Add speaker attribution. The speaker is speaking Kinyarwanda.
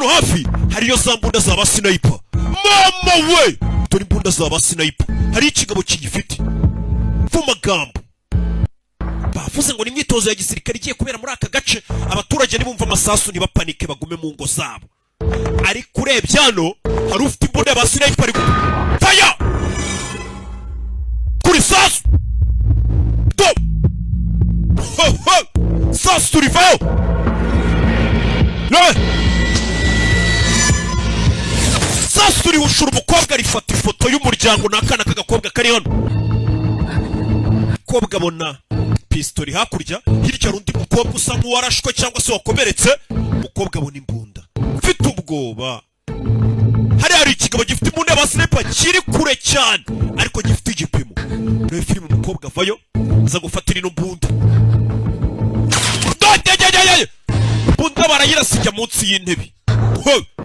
Speaker 1: hano hafi hariyo za mbunda za ba sniper. Mama we, dore imbunda za ba sniper. Hari ikigabo kigifite magambo bavuze ngo ni imyitozo ya gisirikare igiye kubera muri aka gace. Abaturage nibumva amasasu ntibapanike bagume mu ngo zabo. Ariko urebye hano hari ufite imbunda ya ba sniper. Fire kuri sasu do sasu turivayo. Sasu turi ushura umukobwa rifata ifoto y'umuryango n'akana k'agakobwa kari hano. Umukobwa abona pistori hakurya, hirya hari undi mukobwa usa nk'uwarashwe cyangwa se wakomeretse. Umukobwa abona imbunda, mfite ubwoba. Hari ikigabo gifite imbunda ya ba sniper kiri kure cyane ariko gifite igipimo. Rero filime umukobwa avayo aza gufatira ino mbunda. Bunda barayirasiga munsi y'intebe.